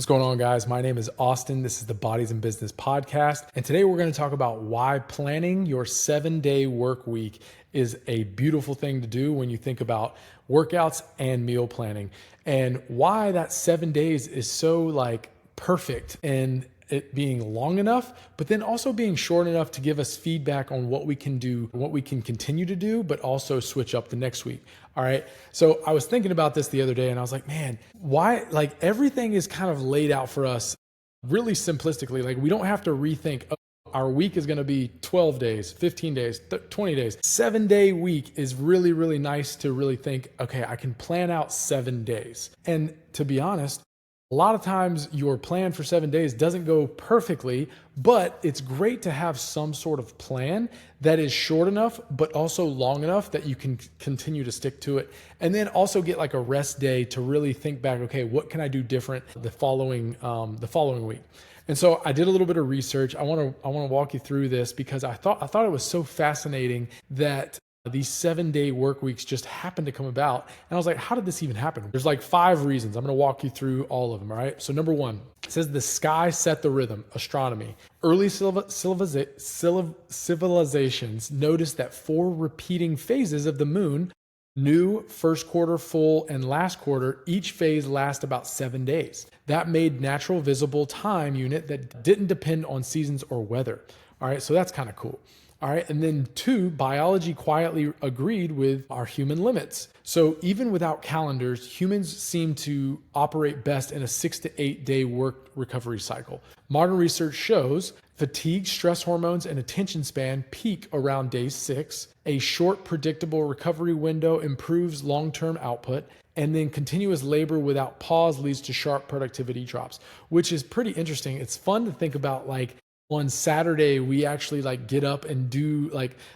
What's going on, guys? My name is Austin. This is the Bodies and Business Podcast. And today we're going to talk about why planning your 7-day work week is a beautiful thing to do when you think about workouts and meal planning, and why that 7 days is so perfect and it being long enough, but then also being short enough to give us feedback on what we can do, what we can continue to do, but also switch up the next week. All right. So I was thinking about this the other day and I was like, man, why, everything is kind of laid out for us really simplistically. Like, we don't have to rethink, oh, our week is going to be 12 days, 15 days, 20 days. 7-day week is really, really nice to really think, okay, I can plan out 7 days. And to be honest, a lot of times your plan for 7 days doesn't go perfectly, but it's great to have some sort of plan that is short enough, but also long enough that you can continue to stick to it. And then also get like a rest day to really think back, okay, what can I do different the following week? And so I did a little bit of research. I want to walk you through this because I thought it was so fascinating that these 7-day work weeks just happened to come about. And I was like, how did this even happen? There's like 5 reasons. I'm going to walk you through all of them. All right. So number 1, it says the sky set the rhythm, astronomy. Early civilizations noticed that 4 repeating phases of the moon, new, first quarter, full, and last quarter, each phase lasts about 7 days. That made natural visible time unit that didn't depend on seasons or weather. All right. So that's kind of cool. All right. And then 2, biology quietly agreed with our human limits. So even without calendars, humans seem to operate best in a 6 to 8 day work recovery cycle. Modern research shows fatigue, stress hormones, and attention span peak around day 6. A short, predictable recovery window improves long-term output. And then continuous labor without pause leads to sharp productivity drops, which is pretty interesting. It's fun to think about, like, on Saturday, we actually get up and do,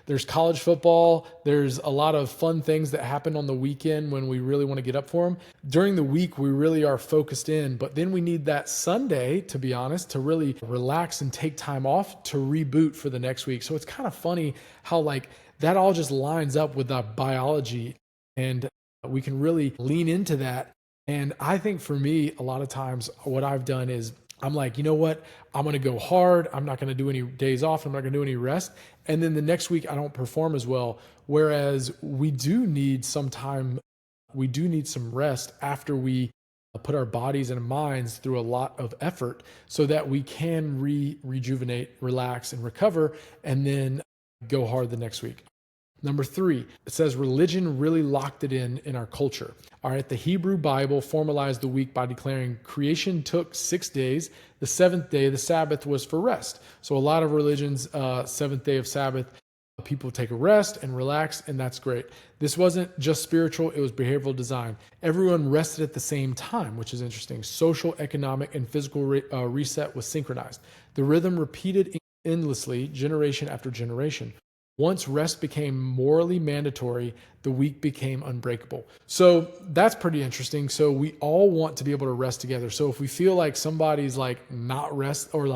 there's college football. There's a lot of fun things that happen on the weekend when we really want to get up for them. During the week, we really are focused in, but then we need that Sunday, to be honest, to really relax and take time off to reboot for the next week. So it's kind of funny how that all just lines up with our biology, and we can really lean into that. And I think for me, a lot of times what I've done is I'm like, you know what? I'm going to go hard. I'm not going to do any days off. I'm not going to do any rest. And then the next week I don't perform as well. Whereas we do need some time. We do need some rest after we put our bodies and minds through a lot of effort so that we can rejuvenate, relax, and recover, and then go hard the next week. Number 3, it says religion really locked it in our culture. All right, the Hebrew Bible formalized the week by declaring creation took 6 days. The 7th day, the Sabbath, was for rest. So a lot of religions, 7th day of Sabbath, people take a rest and relax, and that's great. This wasn't just spiritual, it was behavioral design. Everyone rested at the same time, which is interesting. Social, economic, and physical reset was synchronized. The rhythm repeated endlessly, generation after generation. Once rest became morally mandatory, the week became unbreakable. So that's pretty interesting. So we all want to be able to rest together. So if we feel like somebody's not rest, or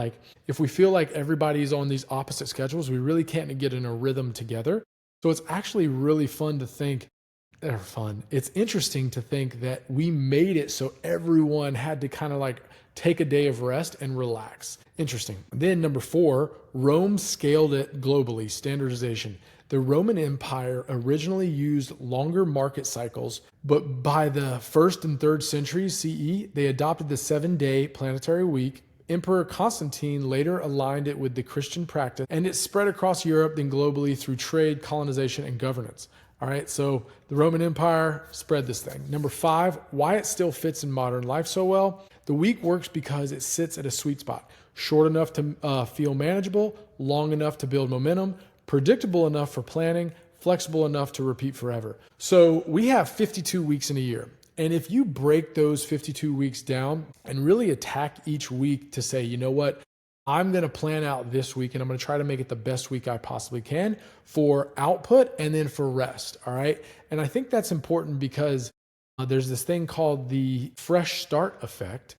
if we feel like everybody's on these opposite schedules, we really can't get in a rhythm together. So it's actually really fun to think, it's interesting to think that we made it so everyone had to kind of take a day of rest and relax. Interesting. Then number 4, Rome scaled it globally, standardization. The Roman Empire originally used longer market cycles, but by the 1st and 3rd centuries CE, they adopted the 7-day planetary week. Emperor Constantine later aligned it with the Christian practice, and it spread across Europe, then globally through trade, colonization, and governance. All right, so the Roman Empire spread this thing. Number 5, why it still fits in modern life so well. The week works because it sits at a sweet spot. Short enough to feel manageable, long enough to build momentum, predictable enough for planning, flexible enough to repeat forever. So we have 52 weeks in a year. And if you break those 52 weeks down and really attack each week to say, you know what, I'm going to plan out this week and I'm going to try to make it the best week I possibly can for output and then for rest. All right. And I think that's important because there's this thing called the fresh start effect.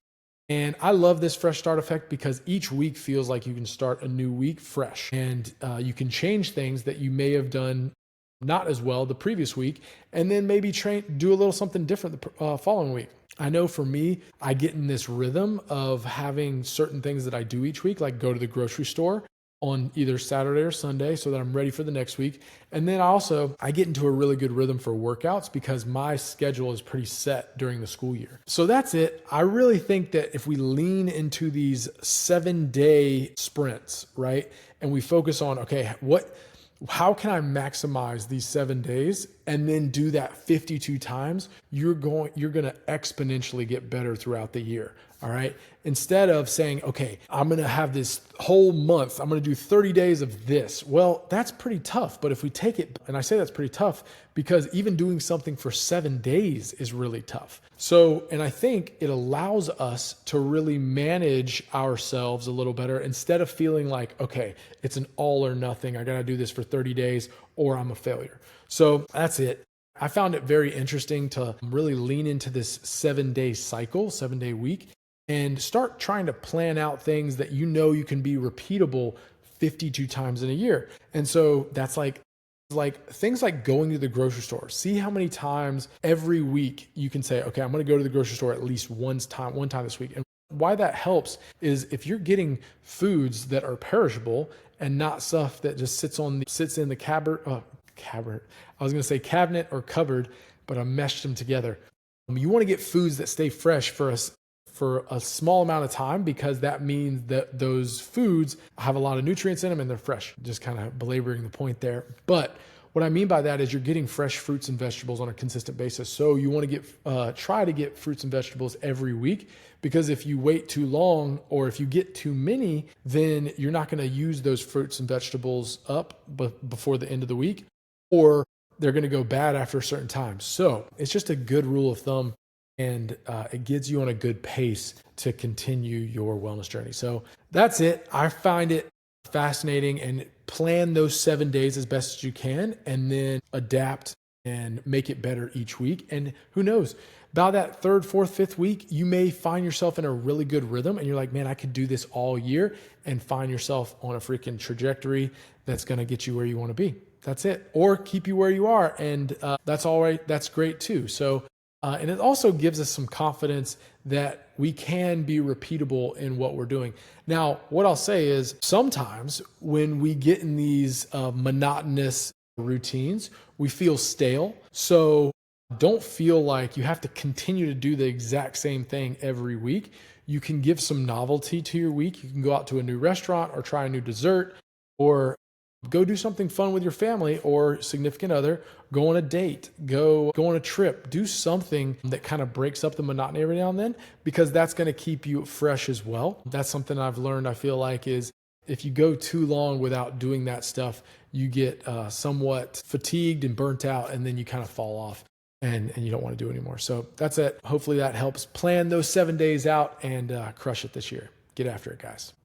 And I love this fresh start effect because each week feels like you can start a new week fresh, and you can change things that you may have done not as well the previous week, and then maybe do a little something different the following week. I know for me, I get in this rhythm of having certain things that I do each week, like go to the grocery store on either Saturday or Sunday so that I'm ready for the next week. And then I get into a really good rhythm for workouts because my schedule is pretty set during the school year. So that's it. I really think that if we lean into these 7-day sprints, right? And we focus on, okay, how can I maximize these 7 days and then do that 52 times? You're going to exponentially get better throughout the year. All right. Instead of saying, okay, I'm going to have this whole month, I'm going to do 30 days of this. Well, that's pretty tough. But if we take it, and I say that's pretty tough because even doing something for 7 days is really tough. So, and I think it allows us to really manage ourselves a little better instead of feeling like, okay, it's an all or nothing. I got to do this for 30 days or I'm a failure. So that's it. I found it very interesting to really lean into this 7-day cycle, 7-day week, and start trying to plan out things that you know you can be repeatable 52 times in a year. And so that's like things like going to the grocery store. See how many times every week you can say, okay, I'm going to go to the grocery store at least one time this week. And why that helps is if you're getting foods that are perishable and not stuff that just sits in the cabinet. I was going to say cabinet or cupboard, but I meshed them together. You want to get foods that stay fresh for a small amount of time because that means that those foods have a lot of nutrients in them and they're fresh. Just kind of belaboring the point there. But what I mean by that is you're getting fresh fruits and vegetables on a consistent basis. So you want to try to get fruits and vegetables every week, because if you wait too long or if you get too many, then you're not going to use those fruits and vegetables up before the end of the week, or they're going to go bad after a certain time. So it's just a good rule of thumb, and it gets you on a good pace to continue your wellness journey. So that's it. I find it fascinating, and plan those 7 days as best as you can, and then adapt and make it better each week. And who knows, about that third, fourth, fifth week, you may find yourself in a really good rhythm and you're like, man, I could do this all year, and find yourself on a freaking trajectory that's going to get you where you want to be. That's it. Or keep you where you are. And that's all right. That's great too. So, and it also gives us some confidence that we can be repeatable in what we're doing. Now, what I'll say is sometimes when we get in these monotonous routines, we feel stale. So don't feel like you have to continue to do the exact same thing every week. You can give some novelty to your week. You can go out to a new restaurant or try a new dessert, or go do something fun with your family or significant other. Go on a date, go on a trip, do something that kind of breaks up the monotony every now and then, because that's going to keep you fresh as well. That's something I've learned, I feel like, is if you go too long without doing that stuff, you get somewhat fatigued and burnt out, and then you kind of fall off and you don't want to do it anymore. So that's it. Hopefully that helps. Plan those 7 days out and crush it this year. Get after it, guys.